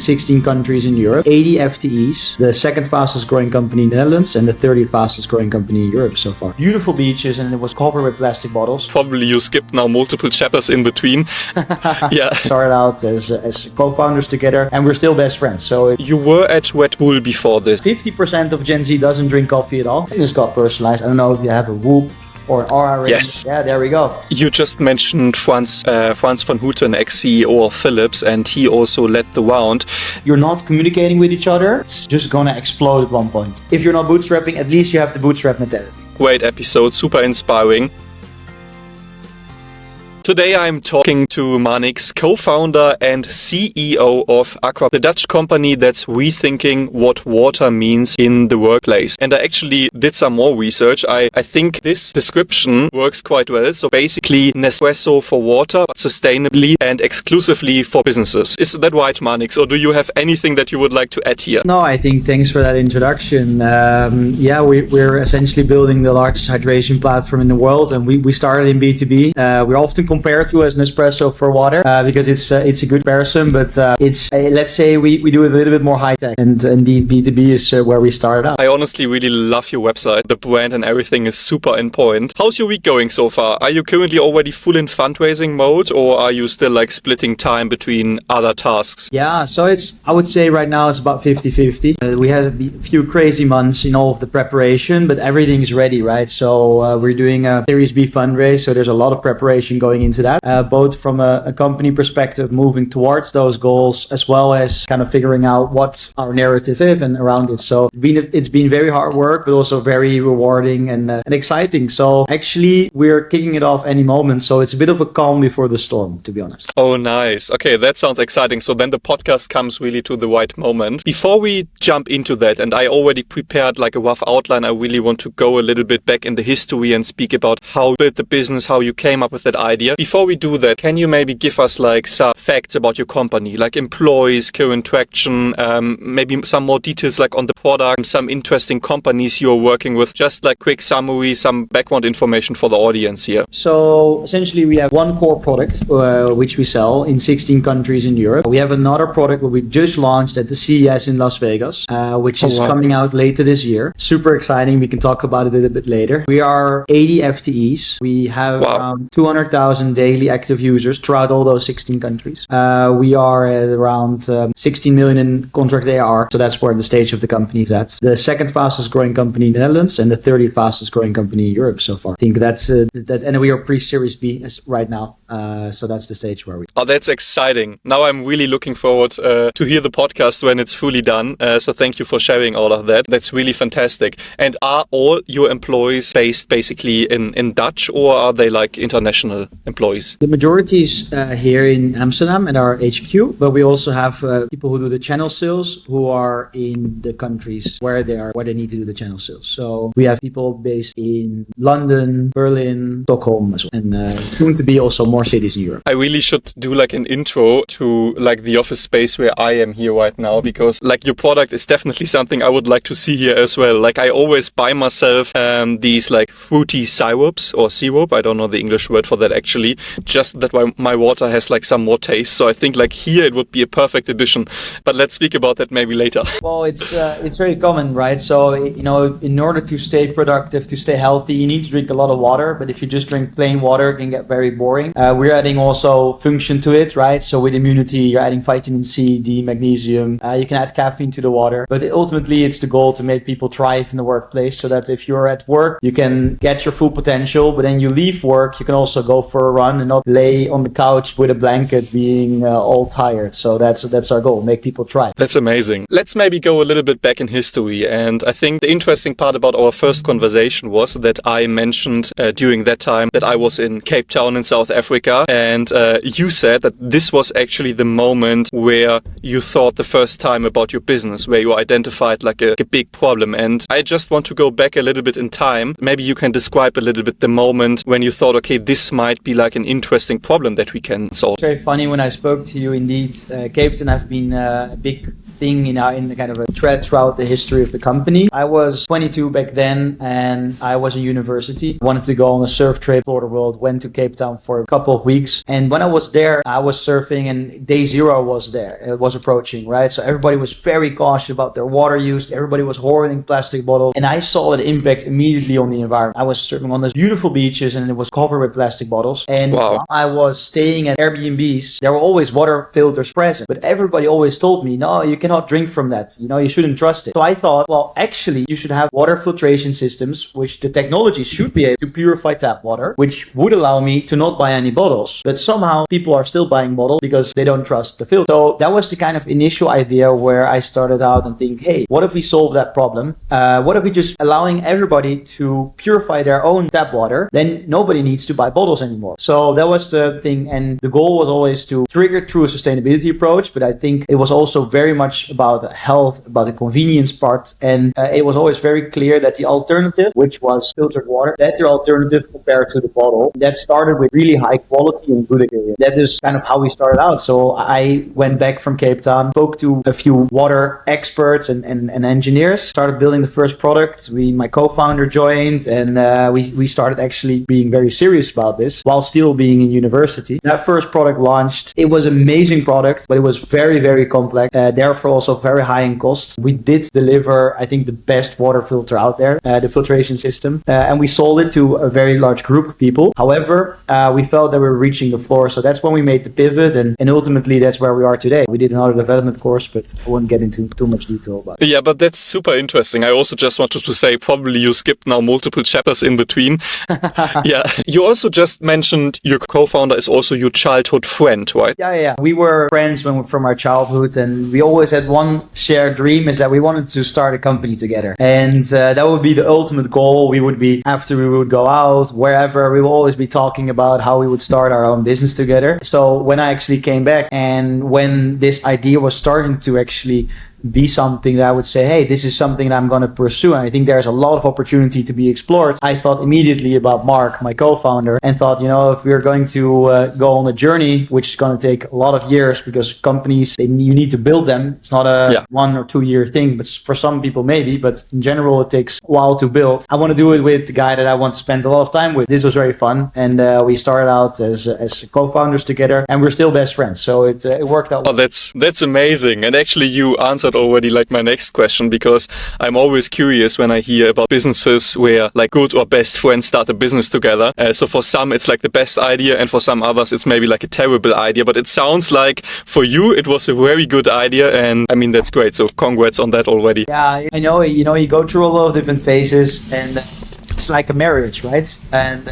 16 countries in Europe, 80 FTEs, the second fastest growing company in the Netherlands and the 30th fastest growing company in Europe so far. Beautiful beaches, and it was covered with plastic bottles. Probably you skipped now multiple chapters in between. Yeah. Started out as co-founders together, and we're still best friends. So you were at Red Bull before this. 50% of Gen Z doesn't drink coffee at all. This got personalized. I don't know if you have a Whoop or an RR rating. Yes. Yeah, there we go. You just mentioned Frans van Houten, ex-CEO of Philips, and he also led the round. You're not communicating with each other. It's just gonna explode at one point. If you're not bootstrapping, at least you have the bootstrap mentality. Great episode, super inspiring. Today I'm talking to Marnix, co-founder and CEO of Aquablu, the Dutch company that's rethinking what water means in the workplace. And I actually did some more research. I think this description works quite well. So basically Nespresso for water, but sustainably and exclusively for businesses. Is that right, Marnix? Or do you have anything that you would like to add here? No, I think thanks for that introduction. We're essentially building the largest hydration platform in the world, and we started in B2B. We're often compared to as Nespresso for water because it's a good comparison, but let's say we do it a little bit more high tech, and indeed B2B is where we started out. I honestly really love your website. The brand and everything is super in point. How's your week going so far? Are you currently already full in fundraising mode, or are you still like splitting time between other tasks? Yeah, so I would say right now it's about 50-50. We had a few crazy months in all of the preparation, but everything is ready, right? So we're doing a Series B fundraise, so there's a lot of preparation going into that. Both from a company perspective, moving towards those goals, as well as kind of figuring out what our narrative is and around it. So it's been very hard work, but also very rewarding and exciting. So actually, we're kicking it off any moment. So it's a bit of a calm before the storm, to be honest. Oh, nice. Okay, that sounds exciting. So then the podcast comes really to the right moment. Before we jump into that, and I already prepared like a rough outline, I really want to go a little bit back in the history and speak about how you built the business, how you came up with that idea. Before we do that, can you maybe give us like some facts about your company, like employees, current traction, maybe some more details like on the product, some interesting companies you're working with, just like quick summary, some background information for the audience here. So essentially we have one core product which we sell in 16 countries in Europe. We have another product that we just launched at the CES in Las Vegas, which is coming out later this year. Super exciting. We can talk about it a little bit later. We are 80 FTEs. We have around 200,000 daily active users throughout all those 16 countries. We are at around 16 million in contract ARR. So that's where the stage of the company is at. The second fastest growing company in the Netherlands and the 30th fastest growing company in Europe so far. I think that's that, and we are pre-Series B right now. So that's the stage where we. Oh, that's exciting. Now I'm really looking forward to hear the podcast when it's fully done. So thank you for sharing all of that. That's really fantastic. And are all your employees based basically in Dutch, or are they like international employees? The majority is here in Amsterdam at our HQ, but we also have people who do the channel sales who are in the countries where they need to do the channel sales. So we have people based in London, Berlin, Stockholm as well, and soon to be also more cities in Europe. I really should do like an intro to like the office space where I am here right now, because like your product is definitely something I would like to see here as well. Like I always buy myself these like fruity syrups or syrup. I don't know the English word for that actually. Just that my water has like some more taste. So I think like here it would be a perfect addition. But let's speak about that maybe later. Well, it's very common, right? So in order to stay productive, to stay healthy, you need to drink a lot of water. But if you just drink plain water, it can get very boring. We're adding also function to it, right? So with immunity, you're adding vitamin C, D, magnesium. You can add caffeine to the water. But ultimately, it's the goal to make people thrive in the workplace, so that if you're at work, you can get your full potential. But then you leave work, you can also go for a run and not lay on the couch with a blanket being all tired. So that's our goal, make people thrive. That's amazing. Let's maybe go a little bit back in history. And I think the interesting part about our first conversation was that I mentioned during that time that I was in Cape Town in South Africa. And you said that this was actually the moment where you thought the first time about your business, where you identified like a big problem. And I just want to go back a little bit in time. Maybe you can describe a little bit the moment when you thought, okay, this might be like an interesting problem that we can solve. It's very funny when I spoke to you. Indeed, Cape Town have been a big thing in the kind of a thread throughout the history of the company. I was 22 back then, and I was in university. Wanted to go on a surf trip for the world, went to Cape Town for a couple of weeks. And when I was there, I was surfing and day zero was there. It was approaching, right? So everybody was very cautious about their water use. Everybody was hoarding plastic bottles. And I saw that impact immediately on the environment. I was surfing on those beautiful beaches and it was covered with plastic bottles. And while I was staying at Airbnbs, there were always water filters present. But everybody always told me, no, you cannot drink from that. You know, you shouldn't trust it. So I thought, well, actually, you should have water filtration systems, which the technology should be able to purify tap water, which would allow me to not buy any bottles. But somehow people are still buying bottles because they don't trust the filter. So that was the kind of initial idea where I started out and think, hey, what if we solve that problem? What if we just allowing everybody to purify their own tap water? Then nobody needs to buy bottles anymore. So that was the thing. And the goal was always to trigger through a sustainability approach. But I think it was also very much about the health, about the convenience part. And it was always very clear that the alternative, which was filtered water, that's the alternative compared to the bottle. That started with really high quality and good experience. That is kind of how we started out. So I went back from Cape Town, spoke to a few water experts and engineers, started building the first product. My co-founder joined, and we started actually being very serious about this while still being in university. That first product launched. It was an amazing product, but it was very, very complex, therefore also very high in cost. We did deliver, I think, the best water filter out there, the filtration system, and we sold it to a very large group of people. However, we felt that we were reaching the floor, so that's when we made the pivot, and ultimately that's where we are today. We did another development course, but I won't get into too much detail about it. Yeah, but that's super interesting. I also just wanted to say, probably you skipped now multiple chapters in between. Yeah. You also just mentioned your co-founder is also your childhood friend, right? Yeah. We were friends from our childhood, and we always had one shared dream, is that we wanted to start a company together. And that would be the ultimate goal. We would be, after we would go out, wherever, we will always be talking about how we would start our own business together. So when I actually came back, and when this idea was starting to actually be something that I would say, hey, this is something that I'm going to pursue, and I think there's a lot of opportunity to be explored, I thought immediately about Mark, my co-founder, and thought, if we're going to go on a journey, which is going to take a lot of years, because companies, you need to build them. It's not a 1 or 2 year thing, but for some people maybe, but in general it takes a while to build. I want to do it with the guy that I want to spend a lot of time with. This was very fun, and we started out as co-founders together, and we're still best friends, so it worked out. Oh, that's amazing. And actually you answered already like my next question, because I'm always curious when I hear about businesses where like good or best friends start a business together. So for some it's like the best idea, and for some others it's maybe like a terrible idea, but it sounds like for you it was a very good idea, and I mean that's great, so congrats on that already. Yeah, I know, you go through a lot of different phases, and it's like a marriage, right? And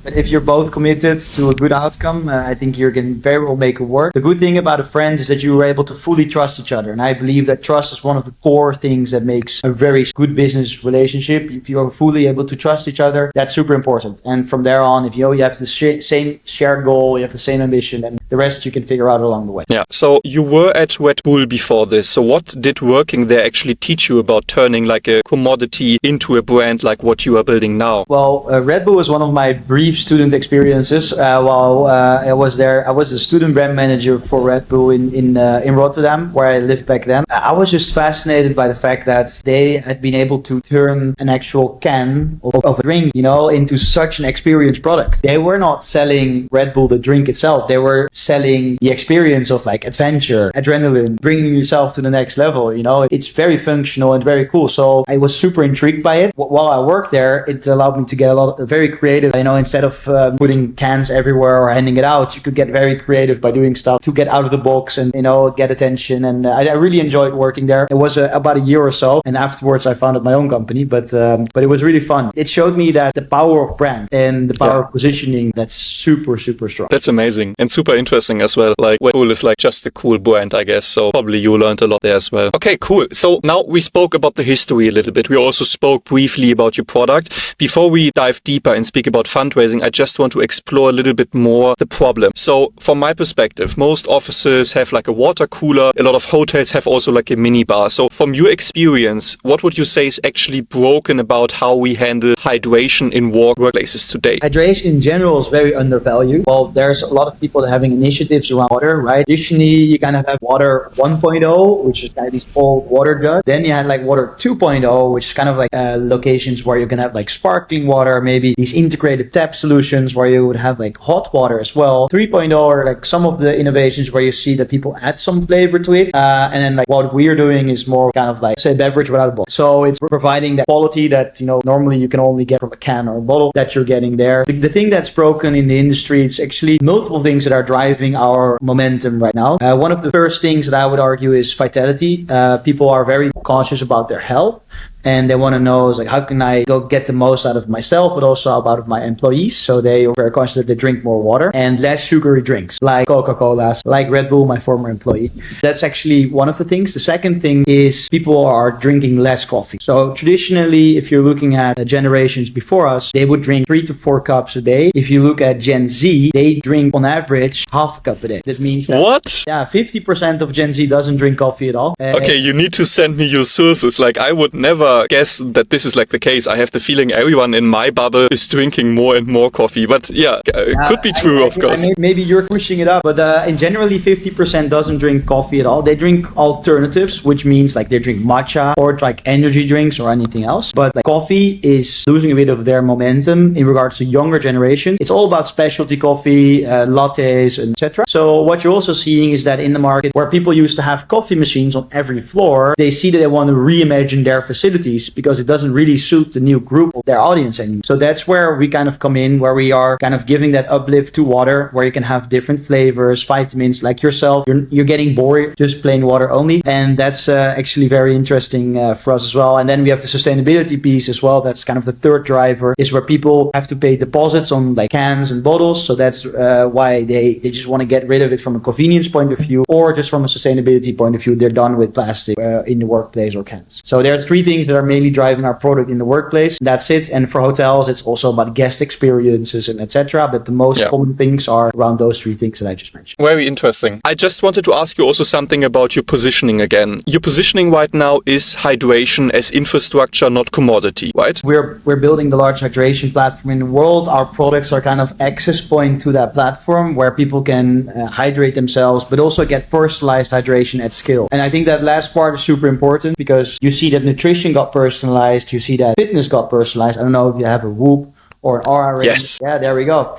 but if you're both committed to a good outcome, I think you can very well make it work. The good thing about a friend is that you were able to fully trust each other. And I believe that trust is one of the core things that makes a very good business relationship. If you are fully able to trust each other, that's super important. And from there on, if you have the same shared goal, you have the same ambition, and the rest you can figure out along the way. Yeah. So you were at Red Bull before this. So what did working there actually teach you about turning like a commodity into a brand like what you are building now? Well, Red Bull was one of my brief student experiences. While I was there, I was a student brand manager for Red Bull in Rotterdam, where I lived back then. I was just fascinated by the fact that they had been able to turn an actual can of a drink, into such an experienced product. They were not selling Red Bull, the drink itself. They were selling the experience of like adventure, adrenaline, bringing yourself to the next level. It's very functional and very cool. So I was super intrigued by it. While I worked there, it allowed me to get very creative. Instead of putting cans everywhere or handing it out, you could get very creative by doing stuff to get out of the box and get attention. And I really enjoyed working there. It was about a year or so, and afterwards I founded my own company. But it was really fun. It showed me that the power of brand and the power of positioning, that's super, super strong. That's amazing and super interesting as well. Like Red Bull is like just a cool brand, I guess. So probably you learned a lot there as well. Okay, cool. So now we spoke about the history a little bit. We also spoke briefly about your product. Before we dive deeper and speak about fundraising, I just want to explore a little bit more the problem. So from my perspective, most offices have like a water cooler. A lot of hotels have also like a mini bar. So from your experience, what would you say is actually broken about how we handle hydration in workplaces today? Hydration in general is very undervalued. Well, there's a lot of people having initiatives around water, right? Additionally, you kind of have water 1.0, which is kind of these old water jugs. Then you had like water 2.0, which is kind of like locations where you can have like sparkling water, maybe these integrated tap solutions where you would have like hot water as well. 3.0 are like some of the innovations where you see that people add some flavor to it. And then like what we're doing is more kind of like, say, beverage without a bottle. So it's providing that quality that, normally you can only get from a can or a bottle that you're getting there. The thing that's broken in the industry, it's actually multiple things that are driving our momentum right now. One of the first things that I would argue is vitality. People are very conscious about their health. And they want to know, like, how can I go get the most out of myself, but also out of my employees? So they are very conscious that they drink more water and less sugary drinks, like Coca-Colas, like Red Bull, my former employee. That's actually one of the things. The second thing is people are drinking less coffee. So traditionally, if you're looking at generations before us, they would drink 3 to 4 cups a day. If you look at Gen Z, they drink on average half a cup a day. That means that, what? Yeah, 50% of Gen Z doesn't drink coffee at all. Okay, you need to send me your sources. Like, I would never guess that this is like the case. I have the feeling everyone in my bubble is drinking more and more coffee. But yeah, it could be true, of course. Maybe you're pushing it up, but in generally 50% doesn't drink coffee at all. They drink alternatives, which means like they drink matcha or like energy drinks or anything else. But like coffee is losing a bit of their momentum in regards to younger generation. It's all about specialty coffee, lattes, etc. So what you're also seeing is that in the market where people used to have coffee machines on every floor, they see that they want to reimagine their facilities because it doesn't really suit the new group of their audience anymore. So that's where we kind of come in, where we are kind of giving that uplift to water, where you can have different flavors, vitamins, like yourself. You're getting bored just plain water only. And that's actually very interesting for us as well. And then we have the sustainability piece as well. That's kind of the third driver, is where people have to pay deposits on like cans and bottles. So that's why they just want to get rid of it from a convenience point of view, or just from a sustainability point of view. They're done with plastic in the workplace or cans. So there are 3 things that are mainly driving our product in the workplace. That's it. And for hotels, it's also about guest experiences and etc. But the most common things are around those 3 things that I just mentioned. Very interesting. I just wanted to ask you also something about your positioning again. Your positioning right now is hydration as infrastructure, not commodity, right? We're building the largest hydration platform in the world. Our products are kind of access point to that platform where people can hydrate themselves, but also get personalized hydration at scale. And I think that last part is super important because you see that nutrition got personalized. You see that fitness got personalized. I don't know if you have a Whoop or an RRA. Yes. Yeah, there we go.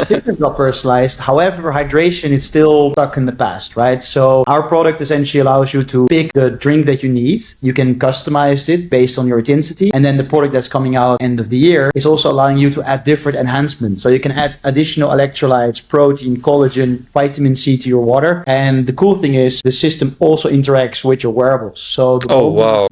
Fitness got personalized. However, hydration is still stuck in the past, right? So our product essentially allows you to pick the drink that you need. You can customize it based on your intensity. And then the product that's coming out end of the year is also allowing you to add different enhancements. So you can add additional electrolytes, protein, collagen, vitamin C to your water. And the cool thing is the system also interacts with your wearables. So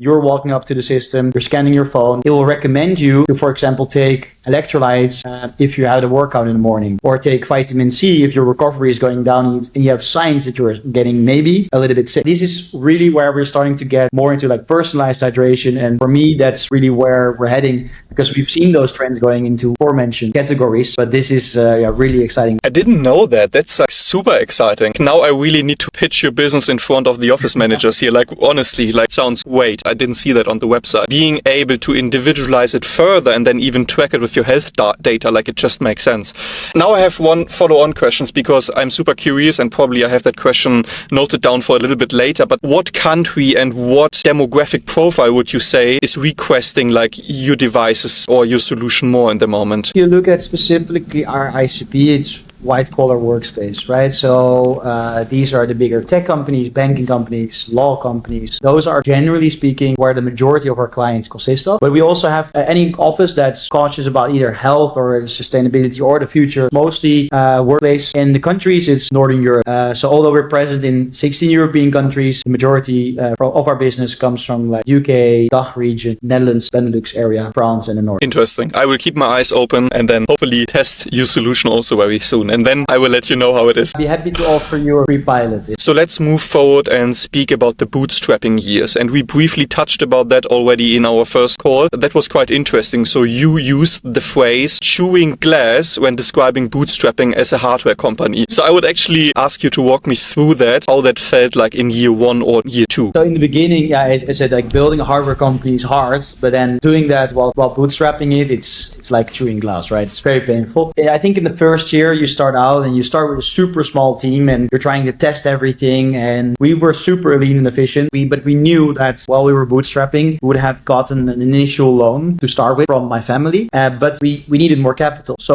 you're walking up to the system, you're scanning your phone. It will recommend you to, for example, take electrolytes if you had a workout in the morning, or take vitamin C if your recovery is going down and you have signs that you're getting maybe a little bit sick. This is really where we're starting to get more into like personalized hydration, and for me that's really where we're heading, because we've seen those trends going into aforementioned categories, but this is really exciting. I didn't know that. That's super exciting. Now I really need to pitch your business in front of the office managers here. Like honestly, like sounds I didn't see that on the website. Being able to individualize it further and then even track it with your health data, like it just makes sense. Now I have one follow-on questions because I'm super curious, and probably I have that question noted down for a little bit later, but what country and what demographic profile would you say is requesting like your devices or your solution more in the moment? If you look at specifically our ICP, it's white collar workspace, right? So these are the bigger tech companies, banking companies, law companies. Those are generally speaking where the majority of our clients consist of. But we also have any office that's conscious about either health or sustainability or the future. Mostly workplace in the countries, it's Northern Europe. So although we're present in 16 European countries, the majority of our business comes from like UK, DACH region, Netherlands, Benelux area, France, and the North. Interesting. I will keep my eyes open and then hopefully test your solution also very soon. And then I will let you know how it is. I'd be happy to offer you a free pilot. So let's move forward and speak about the bootstrapping years. And we briefly touched about that already in our first call. That was quite interesting. So you used the phrase chewing glass when describing bootstrapping as a hardware company. So I would actually ask you to walk me through that, how that felt like in year 1 or year 2. So in the beginning, I said like building a hardware company is hard, but then doing that while bootstrapping it's like chewing glass, right? It's very painful. I think in the first year, you start start out and you start with a super small team and you're trying to test everything. And we were super lean and efficient. But we knew that while we were bootstrapping, we would have gotten an initial loan to start with from my family. But we needed more capital. So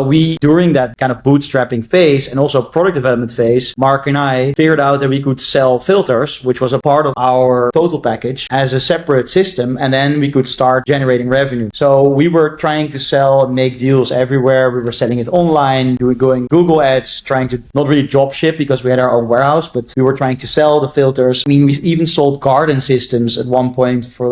during that kind of bootstrapping phase and also product development phase, Mark and I figured out that we could sell filters, which was a part of our total package, as a separate system. And then we could start generating revenue. So we were trying to sell and make deals everywhere. We were selling it online, going Google ads, trying to not really drop ship because we had our own warehouse, but we were trying to sell the filters. I mean, we even sold garden systems at one point for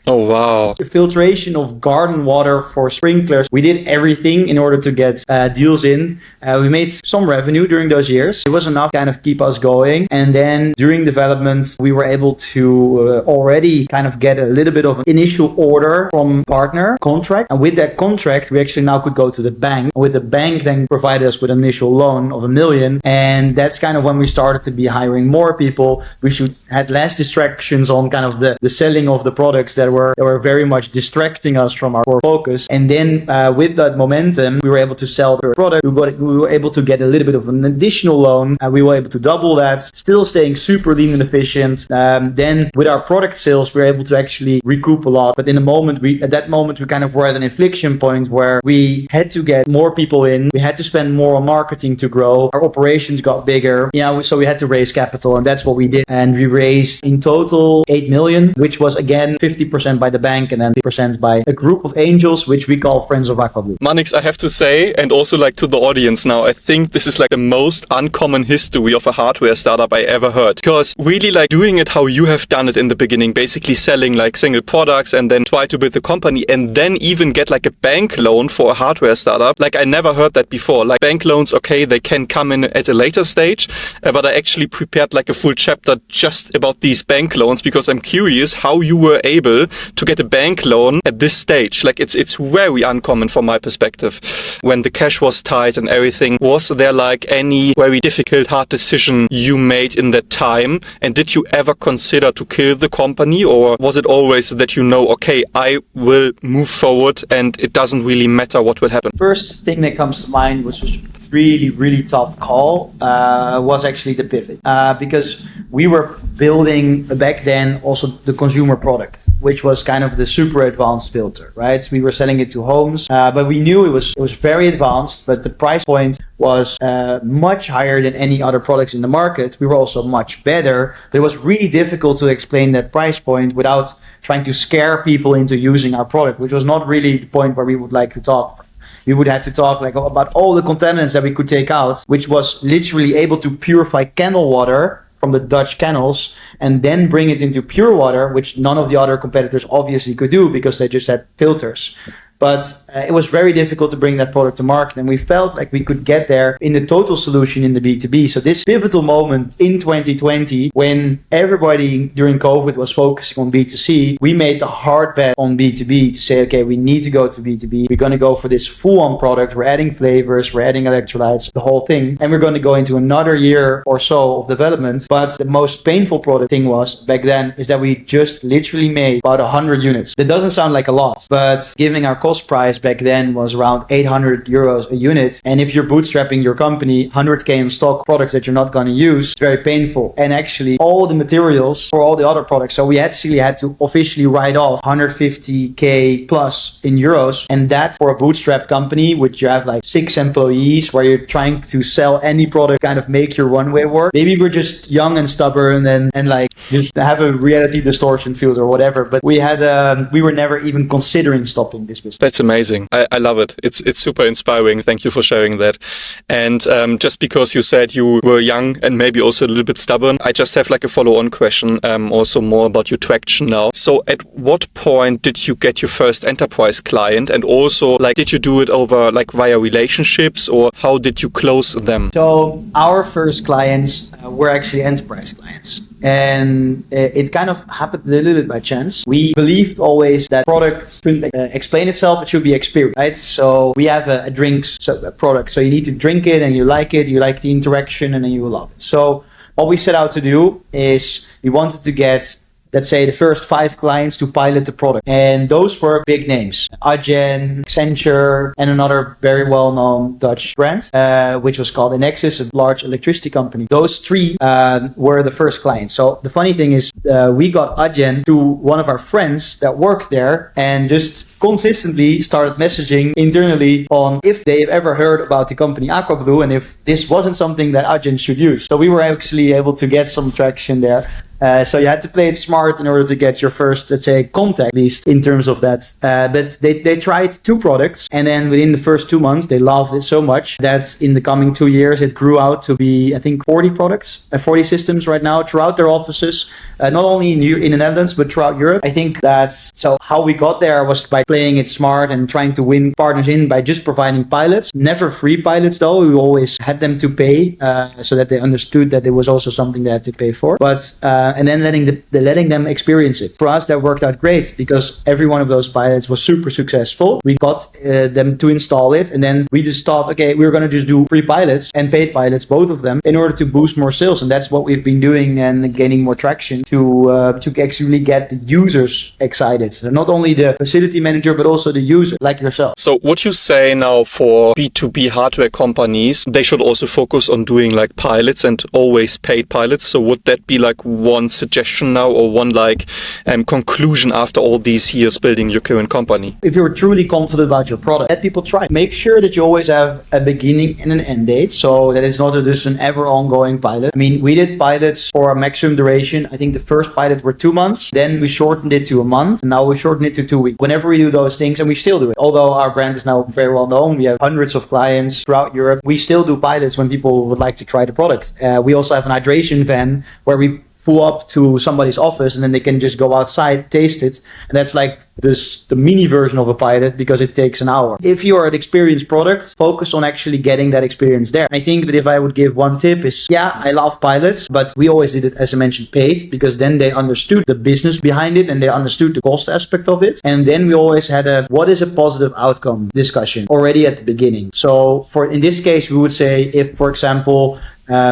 oh wow, the filtration of garden water for sprinklers. We did everything in order to get deals in. We made some revenue during those years. It was enough to kind of keep us going. And then during development, we were able to already kind of get a little bit of an initial order from partner contract. And with that contract, we actually now could go to the bank. With the bank then provided us with an initial loan of $1 million. And that's kind of when we started to be hiring more people. We had less distractions on kind of the selling of the products that were very much distracting us from our core focus. And then with that momentum, we were able to sell the product. We were able to get a little bit of an additional loan. We were able to double that, still staying super lean and efficient. Then with our product sales, we were able to actually recoup a lot. But at that moment, we kind of were at an inflection point where we had to get more people in. We had to spend more on marketing to grow. Our operations got bigger. So we had to raise capital, and that's what we did. And we raised in total 8 million, which was again 50% by the bank and then 50% by a group of angels, which we call Friends of Aquablu. Marnix, I have to say, and also to the audience now, I think this is the most uncommon history of a hardware startup I ever heard. Because really doing it how you have done it in the beginning, basically selling single products and then try to build the company and then even get a bank loan for a hardware startup. I never heard that before. Bank loans, okay, they can come in at a later stage, but I actually prepared a full chapter just about these bank loans because I'm curious how you were able to get a bank loan at this stage. It's very uncommon from my perspective. When the cash was tight and everything, was there any very difficult, hard decision you made in that time? And did you ever consider to kill the company, or was it always that okay, I will move forward and it doesn't really matter what will happen? First thing that comes to mind was really, really tough call was actually the pivot because we were building back then also the consumer product, which was kind of the super advanced filter, right? So we were selling it to homes, but we knew it was very advanced, but the price point was much higher than any other products in the market. We were also much better, but it was really difficult to explain that price point without trying to scare people into using our product, which was not really the point where we would like to talk from. We would have to talk about all the contaminants that we could take out, which was literally able to purify kennel water from the Dutch kennels and then bring it into pure water, which none of the other competitors obviously could do because they just had filters. But it was very difficult to bring that product to market, and we felt like we could get there in the total solution in the B2B. So this pivotal moment in 2020, when everybody during COVID was focusing on B2C, we made the hard bet on B2B to say, okay, we need to go to B2B. We're going to go for this full-on product. We're adding flavors, we're adding electrolytes, the whole thing. And we're going to go into another year or so of development. But the most painful product thing was back then is that we just literally made about 100 units. That doesn't sound like a lot, but giving our cost price back then was around 800 euros a unit. And if you're bootstrapping your company, 100k in stock products that you're not going to use, it's very painful. And actually all the materials for all the other products. So we actually had to officially write off 150k plus in euros. And that for a bootstrapped company, which you have 6 employees, where you're trying to sell any product, kind of make your runway work. Maybe we're just young and stubborn and just have a reality distortion field or whatever. But we were never even considering stopping this business. That's amazing. I love it. It's super inspiring. Thank you for sharing that. And just because you said you were young and maybe also a little bit stubborn, I just have a follow-on question, also more about your traction now. So at what point did you get your first enterprise client? And also did you do it over via relationships, or how did you close them? So our first clients were actually enterprise clients. And it kind of happened a little bit by chance. We believed always that products shouldn't explain itself, it should be experienced, right? So we have a product. So you need to drink it and you like the interaction, and then you will love it. So what we set out to do is we wanted to get let's say, the first 5 clients to pilot the product. And those were big names. Adyen, Accenture, and another very well-known Dutch brand, which was called Enexis, a large electricity company. Those 3 were the first clients. So the funny thing is, we got Adyen to one of our friends that worked there and just consistently started messaging internally on if they've ever heard about the company Aquablu and if this wasn't something that Adyen should use. So we were actually able to get some traction there. So you had to play it smart in order to get your first, let's say, contact, at least in terms of that. But they tried 2 products, and then within the first 2 months, they loved it so much that in the coming 2 years, it grew out to be, I think, 40 products, 40 systems right now throughout their offices, not only in the Netherlands, but throughout Europe. I think that's so how we got there was by playing it smart and trying to win partners in by just providing pilots. Never free pilots, though. We always had them to pay so that they understood that it was also something they had to pay for. But and then letting them experience it. For us, that worked out great because every one of those pilots was super successful. We got them to install it, and then we just thought, okay, we're going to just do free pilots and paid pilots, both of them, in order to boost more sales. And that's what we've been doing and gaining more traction to actually get the users excited. So not only the facility manager, but also the user, like yourself. So would you say now for B2B hardware companies, they should also focus on doing like pilots and always paid pilots? So would that be like one suggestion now or one like conclusion after all these years building your current company? If you're truly confident about your product, let people try. Make sure that you always have a beginning and an end date so that it's not just an ever ongoing pilot. I mean, we did pilots for a maximum duration. I think the first pilot were 2 months. Then we shortened it to a month. And now we shortened it to 2 weeks. Whenever we do those things, and we still do it. Although our brand is now very well known, we have hundreds of clients throughout Europe. We still do pilots when people would like to try the product. We also have an hydration van where we pull up to somebody's office and then they can just go outside, taste it. And that's like the mini version of a pilot because it takes an hour. If you are an experienced product, focus on actually getting that experience there. I think that if I would give one tip is, yeah, I love pilots, but we always did it, as I mentioned, paid, because then they understood the business behind it and they understood the cost aspect of it. And then we always had a, what is a positive outcome discussion already at the beginning. So in this case, we would say if, for example,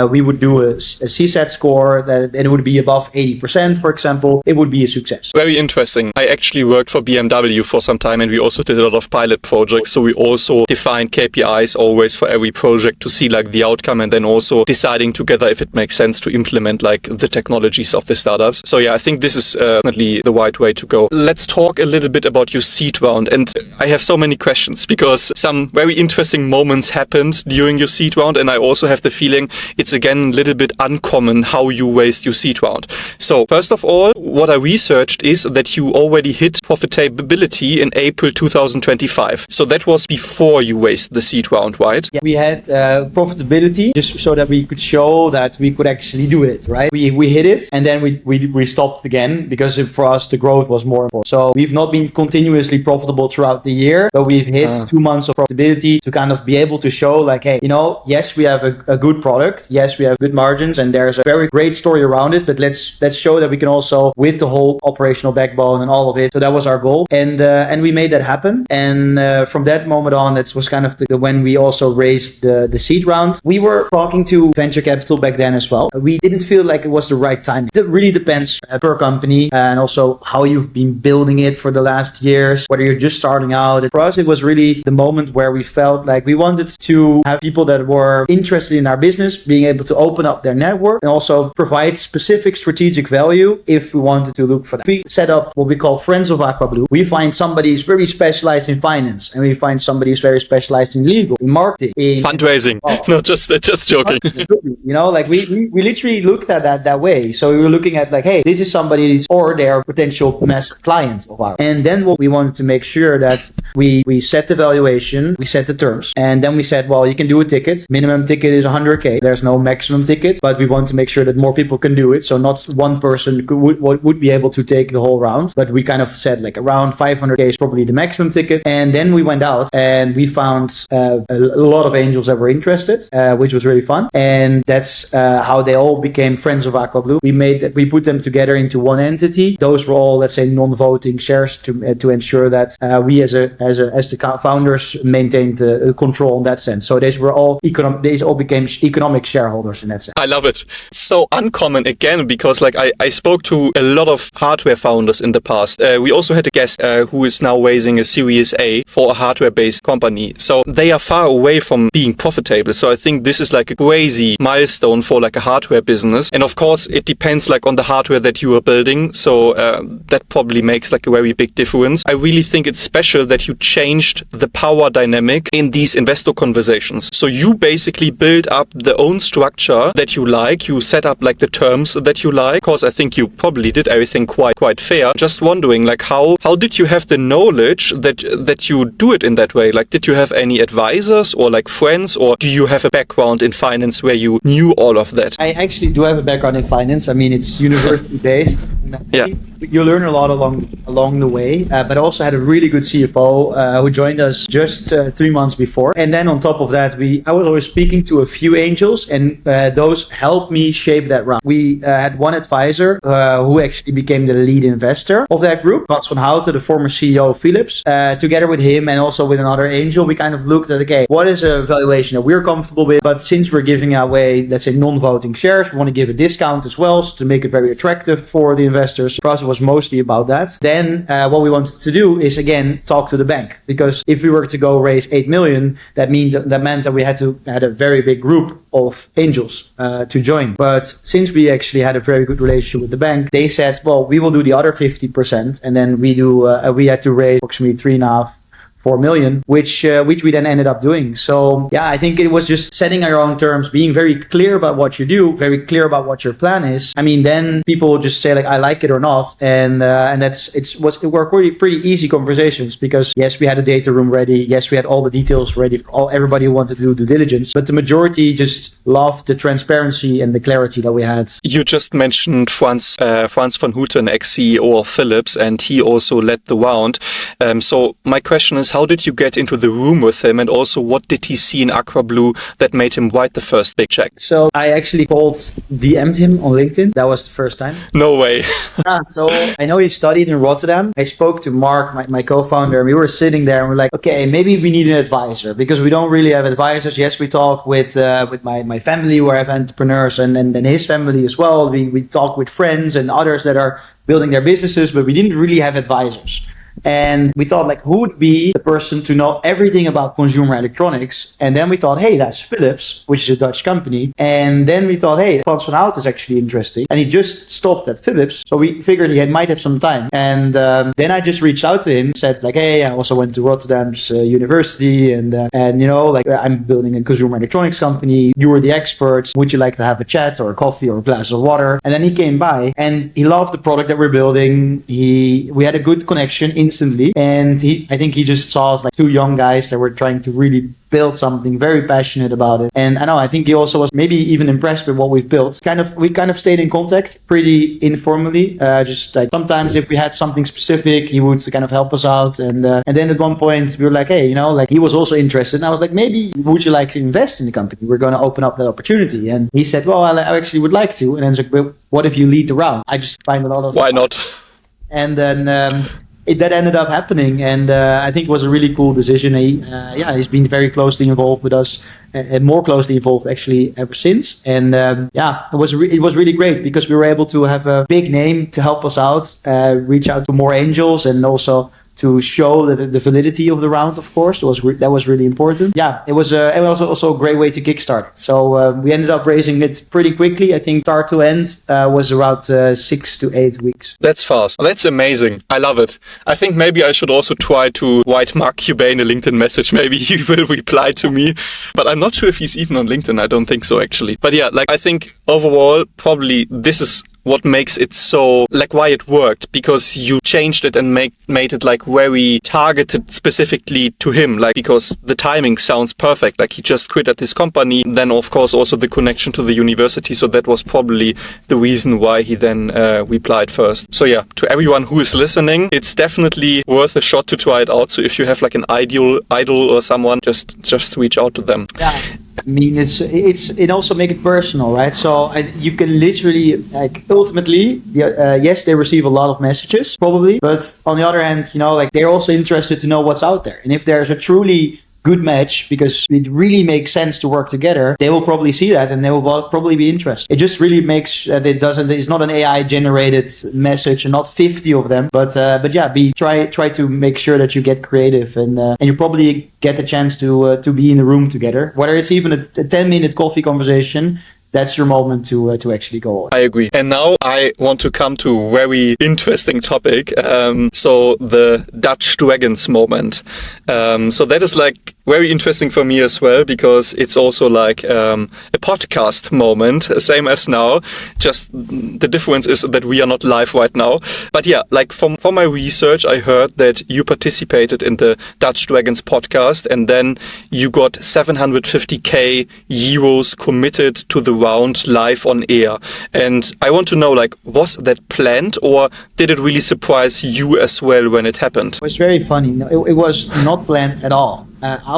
we would do a CSAT score and it would be above 80%, for example, it would be a success. Very interesting. I actually worked for BMW for some time and we also did a lot of pilot projects. So we also defined KPIs always for every project to see like the outcome and then also deciding together if it makes sense to implement like the technologies of the startups. So yeah, I think this is definitely the right way to go. Let's talk a little bit about your seed round. And I have so many questions because some very interesting moments happened during your seed round. And I also have the feeling it's again a little bit uncommon how you raised your seed round. So first of all, what I researched is that you already hit profitability in April 2025. So that was before you raised the seed round, right? Yeah, we had profitability just so that we could show that we could actually do it, right? We hit it and then we stopped again because for us the growth was more important. So we've not been continuously profitable throughout the year, but we've hit 2 months of profitability to kind of be able to show like, hey, yes, we have a good product. Yes, we have good margins and there's a very great story around it, but let's show that we can also with the whole operational backbone and all of it. So that was our goal. And we made that happen. And from that moment on, that was kind of when we also raised the seed round. We were talking to venture capital back then as well. We didn't feel like it was the right time. It really depends per company and also how you've been building it for the last years, whether you're just starting out. For us, it was really the moment where we felt like we wanted to have people that were interested in our business, being able to open up their network and also provide specific strategic value if we wanted to look for that. We set up what we call Friends of Aquablu. We find somebody who's very specialized in finance and we find somebody who's very specialized in legal, in marketing, in fundraising. No, just joking. We literally looked at that way. So we were looking at like, hey, this is somebody or they are potential massive clients of ours. And then what we wanted to make sure that we set the valuation, we set the terms, and then we said, well, you can do a ticket. Minimum ticket is 100K. There's no maximum ticket, but we want to make sure that more people can do it. So not one person would be able to take the whole round, but we kind of said like around 500K is probably the maximum ticket. And then we went out and we found a lot of angels that were interested, which was really fun. And that's how they all became Friends of Aquablu. We put them together into one entity. Those were all, let's say, non-voting shares to ensure that we as the founders maintained control in that sense. So these all became economic economic shareholders in that sense. I love it. It's so uncommon again, because like I spoke to a lot of hardware founders in the past. We also had a guest who is now raising a Series A for a hardware-based company. So they are far away from being profitable. So I think this is like a crazy milestone for like a hardware business. And of course, it depends like on the hardware that you are building. So that probably makes like a very big difference. I really think it's special that you changed the power dynamic in these investor conversations. So you basically build up the own structure that you like. You set up like the terms that you like. Of course, I think you probably did everything quite fair. Just wondering, like how did you have the knowledge that you do it in that way? Like, did you have any advisors or like friends, or do you have a background in finance where you knew all of that? I actually do have a background in finance. I mean, it's university based. Yeah. You learn a lot along the way, but I also had a really good CFO who joined us just 3 months before. And then on top of that, I was always speaking to a few angels, and those helped me shape that round. We had one advisor who actually became the lead investor of that group, Frans van Houten, the former CEO of Philips. Together with him and also with another angel, we kind of looked at, okay, what is a valuation that we're comfortable with? But since we're giving away, let's say, non-voting shares, we want to give a discount as well, so to make it very attractive for the investors. For us, it was mostly about that. Then what we wanted to do is, again, talk to the bank, because if we were to go raise 8 million, that meant that we had a very big group of angels to join. But since we actually had a very good relationship with the bank, they said, well, we will do the other 50%, and then we had to raise approximately 3.5-4 million, which we then ended up doing. So yeah, I think it was just setting our own terms, being very clear about what you do, very clear about what your plan is. I mean, then people will just say like, I like it or not, and it were pretty easy conversations, because yes, we had a data room ready, yes, we had all the details ready for everybody who wanted to do due diligence, but the majority just loved the transparency and the clarity that we had. You just mentioned Frans van Houten, ex-CEO of Philips, and he also led the round. So my question is, how did you get into the room with him, and also what did he see in Aquablu that made him write the first big check? So I actually DM'd him on LinkedIn. That was the first time. No way. So I know he studied in Rotterdam. I spoke to Mark, my co-founder, and we were sitting there and we're like, okay, maybe we need an advisor, because we don't really have advisors. Yes, we talk with my family who have entrepreneurs, and his family as well. We talk with friends and others that are building their businesses, but we didn't really have advisors. And we thought, like, who would be the person to know everything about consumer electronics? And then we thought, hey, that's Philips, which is a Dutch company. And then we thought, hey, Frans van Houten is actually interesting. And he just stopped at Philips, so we figured he might have some time. And then I just reached out to him, said like, hey, I also went to Rotterdam's university, and you know, like, I'm building a consumer electronics company. You were the experts. Would you like to have a chat or a coffee or a glass of water? And then he came by, and he loved the product that we're building. We had a good connection instantly, and I think he just saw us like two young guys that were trying to really build something, very passionate about it. And I think he also was maybe even impressed with what we've built. We kind of stayed in contact pretty informally, just like sometimes if we had something specific, he would kind of help us out. And then at one point we were like, hey, you know, like, he was also interested, and I was like, maybe would you like to invest in the company? We're going to open up that opportunity. And he said, well, I actually would like to. And then I was like, well, what if you lead the round? I just find a lot of why not? And then that ended up happening, and I think it was a really cool decision. He's been very closely involved with us, and more closely involved actually ever since. And it was really great, because we were able to have a big name to help us out, reach out to more angels, and also to show the validity of the round, of course. That was really important. Yeah, it was also a great way to kickstart it. So we ended up raising it pretty quickly. I think start to end was around 6 to 8 weeks. That's fast. That's amazing. I love it. I think maybe I should also try to write Mark Cuban a LinkedIn message. Maybe he will reply to me. But I'm not sure if he's even on LinkedIn. I don't think so, actually. But yeah, like, I think overall, probably this is what makes it so, like, why it worked, because you changed it and made it like very targeted specifically to him, like, because the timing sounds perfect. Like, he just quit at his company, then of course also the connection to the university, so that was probably the reason why he then replied first. So yeah, to everyone who is listening, it's definitely worth a shot to try it out. So if you have like an idol or someone, just reach out to them. Yeah. I mean, it also make it personal, right? So you can literally, like, ultimately, yes, they receive a lot of messages, probably, but on the other hand, you know, like, they're also interested to know what's out there. And if there's a truly good match because it really makes sense to work together, they will probably see that and they will probably be interested. It just really makes that it's not an AI generated message and not 50 of them, but yeah, try to make sure that you get creative and you probably get the chance to be in the room together, whether it's even a 10-minute coffee conversation. That's your moment to actually go on. I agree. And now I want to come to a very interesting topic. So the Dutch Dragons moment. So that is like very interesting for me as well, because it's also like a podcast moment, same as now. Just the difference is that we are not live right now. But yeah, like from my research, I heard that you participated in the Dutch Dragons podcast and then you got 750k euros committed to the round live on air. And I want to know, like, was that planned or did it really surprise you as well when it happened? It was very funny. No, it was not planned at all. I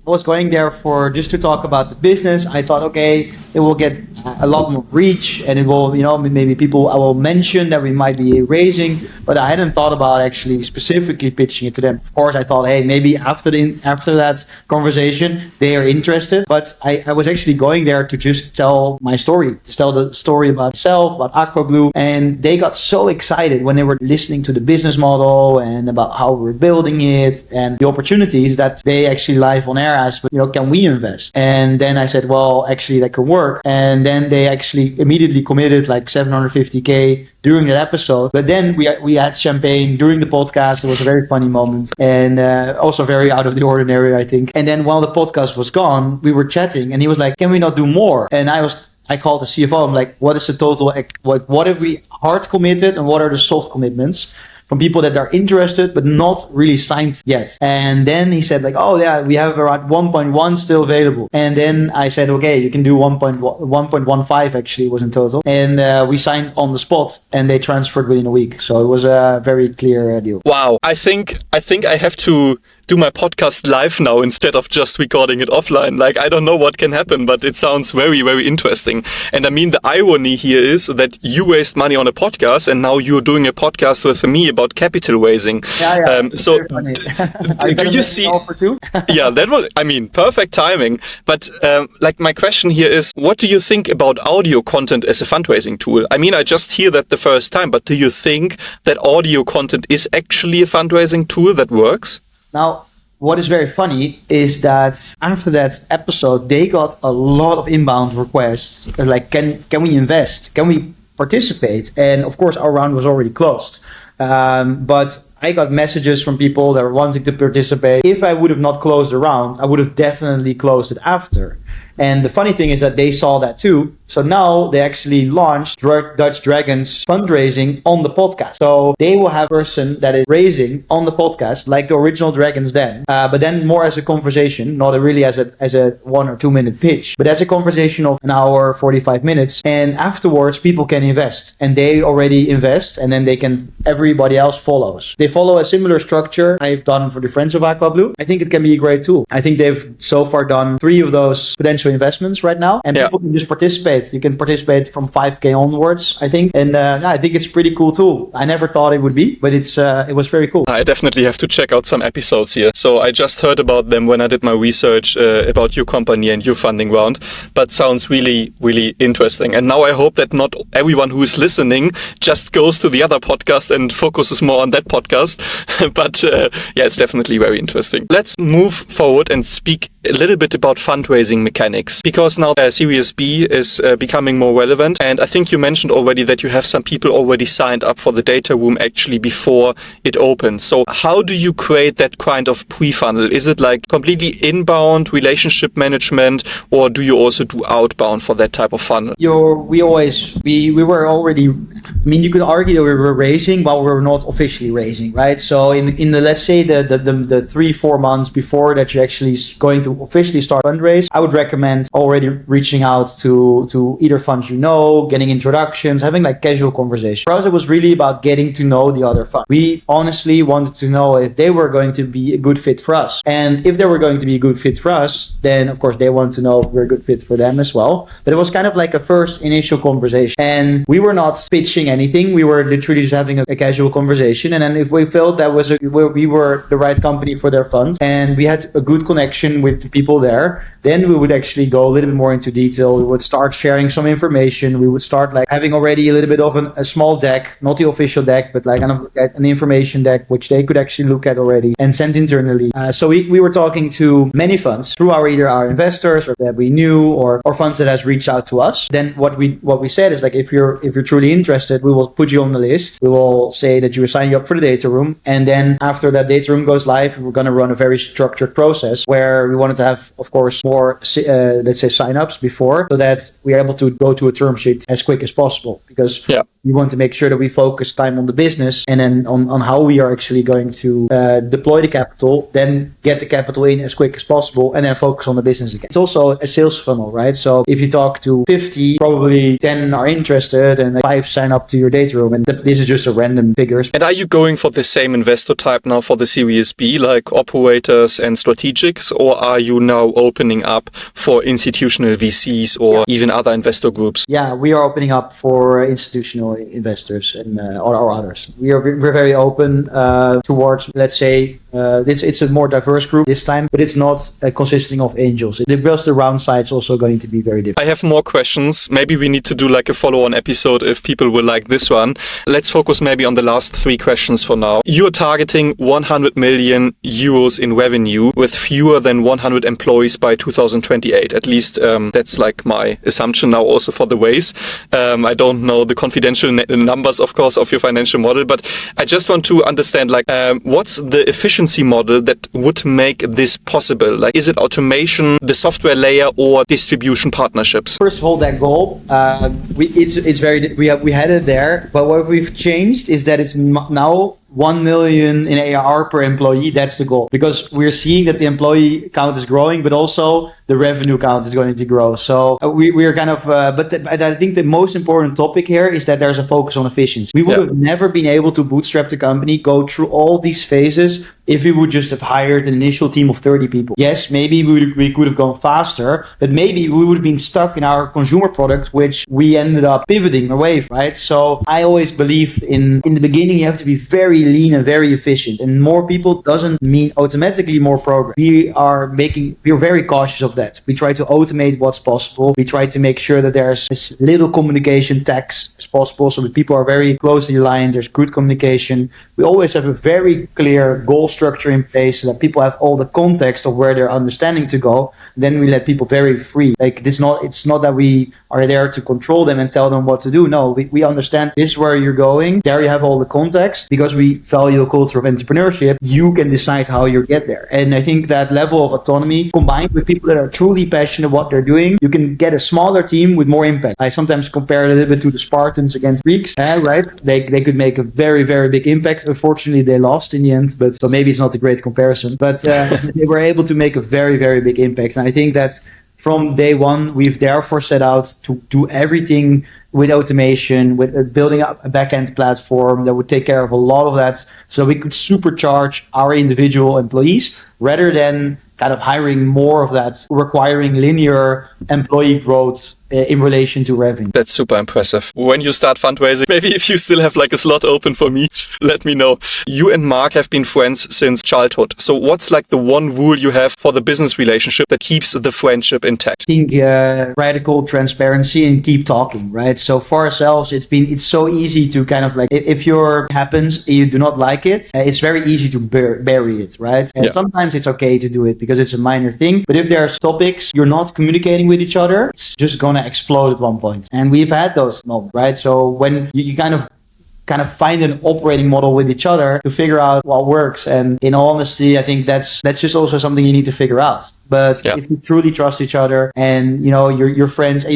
was going there for just to talk about the business. I thought, okay, it will get a lot more reach and it will, maybe I will mention that we might be raising, but I hadn't thought about actually specifically pitching it to them. Of course, I thought, hey, maybe after that conversation, they are interested. But I was actually going there to just tell my story, to tell the story about myself, about Aquablu. And they got so excited when they were listening to the business model and about how we're building it and the opportunities that they actually live on air asked, can we invest? And then I said, well, actually that could work. And then they actually immediately committed like 750k during that episode. But then we had champagne during the podcast. It was a very funny moment and also very out of the ordinary, I think. And then while the podcast was gone, we were chatting and he was like, can we not do more? And I called the CFO. I'm like, what is the total? What have we hard committed and what are the soft commitments from people that are interested but not really signed yet? And then he said like, oh yeah, we have around 1.1 still available. And then I said, okay, you can do 1.15 actually was in total. And we signed on the spot and they transferred within a week. So it was a very clear deal. Wow. I think I have to do my podcast live now instead of just recording it offline. Like, I don't know what can happen, but it sounds very, very interesting. And I mean, the irony here is that you raised money on a podcast and now you're doing a podcast with me about capital raising. Yeah. So do you see? Yeah, that was, perfect timing. But like my question here is, what do you think about audio content as a fundraising tool? I mean, I just hear that the first time, but do you think that audio content is actually a fundraising tool that works? Now, what is very funny is that after that episode, they got a lot of inbound requests. Like, can we invest? Can we participate? And of course, our round was already closed. But I got messages from people that were wanting to participate. If I would have not closed the round, I would have definitely closed it after. And the funny thing is that they saw that too. So now they actually launched Dutch Dragons fundraising on the podcast. So they will have a person that is raising on the podcast, like the original Dragons then, but then more as a conversation, not really as a 1 or 2 minute pitch, but as a conversation of an hour, 45 minutes. And afterwards, people can invest and they already invest and then everybody else follows. They follow a similar structure I've done for the Friends of Aquablu. I think it can be a great tool. I think they've so far done 3 of those potential investments right now, and people can just participate. You can participate from 5k onwards, I think, and I think it's a pretty cool tool. I never thought it would be, but it was very cool. I definitely have to check out some episodes here. So I just heard about them when I did my research about your company and your funding round, but sounds really, really interesting. And now I hope that not everyone who is listening just goes to the other podcast and focuses more on that podcast. But yeah, it's definitely very interesting. Let's move forward and speak a little bit about fundraising mechanics, because now Series B is becoming more relevant. And I think you mentioned already that you have some people already signed up for the data room actually before it opens. So how do you create that kind of pre-funnel? Is it like completely inbound relationship management, or do you also do outbound for that type of funnel? We were already, you could argue that we were raising, but we were not officially raising, right? So in the, let's say the 3-4 months before that you're actually going to officially start fundraise, I would recommend meant already reaching out to either funds getting introductions, having like casual conversation. For us, it was really about getting to know the other fund. We honestly wanted to know if they were going to be a good fit for us. And if they were going to be a good fit for us, then of course they wanted to know if we're a good fit for them as well. But it was kind of like a first initial conversation. And we were not pitching anything. We were literally just having a casual conversation. And then if we felt that we were the right company for their funds and we had a good connection with the people there, then we would actually go a little bit more into detail. We would start sharing some information. We would start like having already a little bit of a small deck, not the official deck, but like kind of an information deck, which they could actually look at already and send internally. So we were talking to many funds through either our investors or that we knew or funds that has reached out to us. Then what we said is like, if you're truly interested, we will put you on the list. We will say that you will sign you up for the data room. And then after that data room goes live, we're going to run a very structured process where we wanted to have, of course, more, let's say, signups before, so that we're able to go to a term sheet as quick as possible, because we want to make sure that we focus time on the business and then on how we are actually going to deploy the capital, then get the capital in as quick as possible, and then focus on the business again. It's also a sales funnel, right? So if you talk to 50, probably 10 are interested and 5 sign up to your data room, and this is just a random figures. And are you going for the same investor type now for the Series B, like operators and strategics, or are you now opening up for institutional VCs or even other investor groups? Yeah, we are opening up for institutional investors and or others. We're very open towards, let's say, it's a more diverse group this time, but it's not consisting of angels. Because the round side's also going to be very different. I have more questions. Maybe we need to do like a follow-on episode if people will like this one. Let's focus maybe on the last 3 questions for now. You're targeting 100 million euros in revenue with fewer than 100 employees by 2028. At least that's like my assumption now also for the ways. I don't know the confidential numbers, of course, of your financial model, but I just want to understand like what's the efficiency model that would make this possible? Like, is it automation, the software layer, or distribution partnerships? First of all, that goal, we had it there, but what we've changed is that it's now 1 million in ARR per employee. That's the goal, because we're seeing that the employee count is growing, but also the revenue count is going to grow. So we are kind of, but I think the most important topic here is that there's a focus on efficiency. We would have never been able to bootstrap the company, go through all these phases, if we would just have hired an initial team of 30 people. Yes, maybe we could have gone faster, but maybe we would have been stuck in our consumer product, which we ended up pivoting away, right? So I always believed in the beginning, you have to be very lean and very efficient, and more people doesn't mean automatically more progress. We are very cautious of that. We try to automate what's possible. We try to make sure that there's as little communication tax as possible, so that people are very closely aligned. There's good communication. We always have a very clear goal structure in place so that people have all the context of where they're understanding to go. Then we let people very free. Like it's not that we are there to control them and tell them what to do. No, we understand this is where you're going. There you have all the context. Because we value a culture of entrepreneurship, you can decide how you get there. And I think that level of autonomy combined with people that are truly passionate what they're doing, you can get a smaller team with more impact. I sometimes compare it a little bit to the Spartans against Greeks, right? They could make a very, very big impact. Unfortunately, they lost in the end, but so maybe it's not a great comparison. But they were able to make a very, very big impact. And I think that from day one, we've therefore set out to do everything with automation, with building up a backend platform that would take care of a lot of that, so we could supercharge our individual employees rather than kind of hiring more of that, requiring linear employee growth in relation to revenue. That's super impressive. When you start fundraising, maybe if you still have like a slot open for me, let me know. You and Mark have been friends since childhood. So what's like the one rule you have for the business relationship that keeps the friendship intact? I think radical transparency and keep talking, right? So for ourselves, it's so easy to kind of like, if your happens and you do not like it, it's very easy to bury it, right? And sometimes it's okay to do it because it's a minor thing. But if there's topics you're not communicating with each other, it's just gonna explode at one point. And we've had those moments, right? So when you kind of find an operating model with each other to figure out what works. And in all honesty, I think that's just also something you need to figure out. But if you truly trust each other and you're friends, and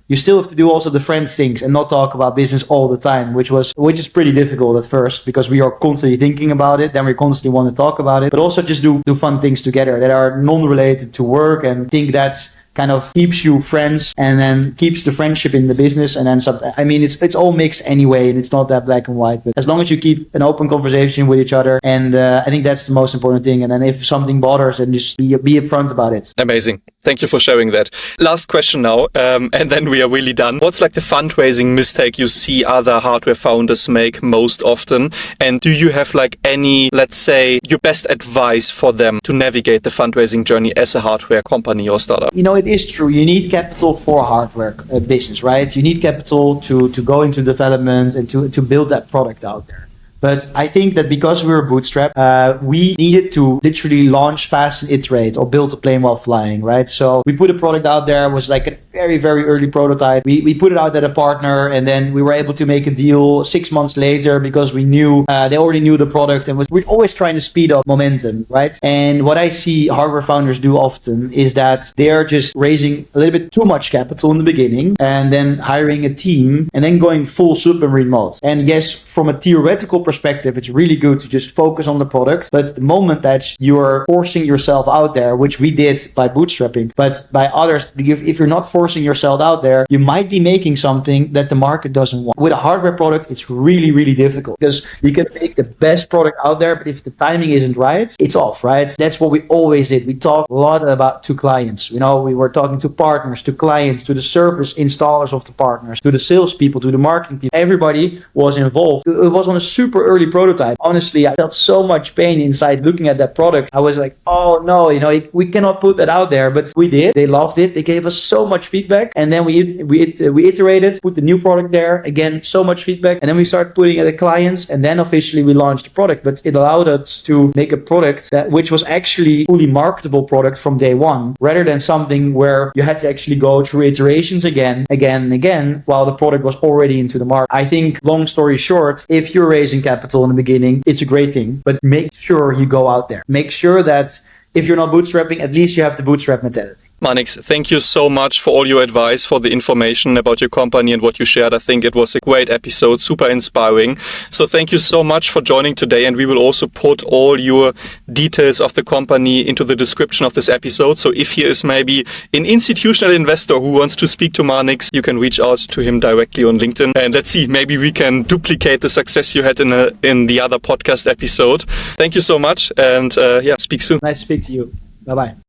you still have to do also the friends things and not talk about business all the time, which is pretty difficult at first because we are constantly thinking about it, then we constantly want to talk about it, but also just do fun things together that are non-related to work. And I think that's kind of keeps you friends and then keeps the friendship in the business. And then it's all mixed anyway, and it's not that black and white, but as long as you keep an open conversation with each other, and I think that's the most important thing. And then if something bothers, then just be upfront about it. Amazing. Thank you for sharing that. Last question now, and then we are really done. What's like the fundraising mistake you see other hardware founders make most often? And do you have like any, let's say, your best advice for them to navigate the fundraising journey as a hardware company or startup? It is true. You need capital for a hardware business, right? You need capital to go into development and to build that product out there. But I think that because we were bootstrapped, we needed to literally launch fast and iterate, or build a plane while flying, right? So we put a product out there. It was like a very, very early prototype. We put it out at a partner, and then we were able to make a deal 6 months later because we knew they already knew the product, and we're always trying to speed up momentum, right? And what I see hardware founders do often is that they are just raising a little bit too much capital in the beginning, and then hiring a team, and then going full submarine mode. And yes, from a theoretical perspective, it's really good to just focus on the product. But the moment that you're forcing yourself out there, which we did by bootstrapping, but by others, if you're not forcing yourself out there, you might be making something that the market doesn't want. With a hardware product, it's really, really difficult because you can make the best product out there, but if the timing isn't right, it's off, right? That's what we always did. We talked a lot about to clients. We were talking to partners, to clients, to the service installers of the partners, to the salespeople, to the marketing people. Everybody was involved. It was on a super early prototype. Honestly, I felt so much pain inside looking at that product. I was like, oh no, we cannot put that out there, but we did. They loved it. They gave us so much feedback, and then we iterated, put the new product there. Again, so much feedback, and then we started putting it at clients, and then officially we launched the product. But it allowed us to make a product which was actually fully marketable product from day one, rather than something where you had to actually go through iterations again, and again, while the product was already into the market. I think, long story short, if you're raising capital in the beginning, it's a great thing, but make sure you go out there. Make sure that if you're not bootstrapping, at least you have the bootstrap mentality. Marnix, thank you so much for all your advice, for the information about your company and what you shared. I think it was a great episode, super inspiring. So thank you so much for joining today, and we will also put all your details of the company into the description of this episode. So if here is maybe an institutional investor who wants to speak to Marnix, you can reach out to him directly on LinkedIn. And let's see, maybe we can duplicate the success you had in the other podcast episode. Thank you so much, and speak soon. Nice to speak to you. Bye-bye.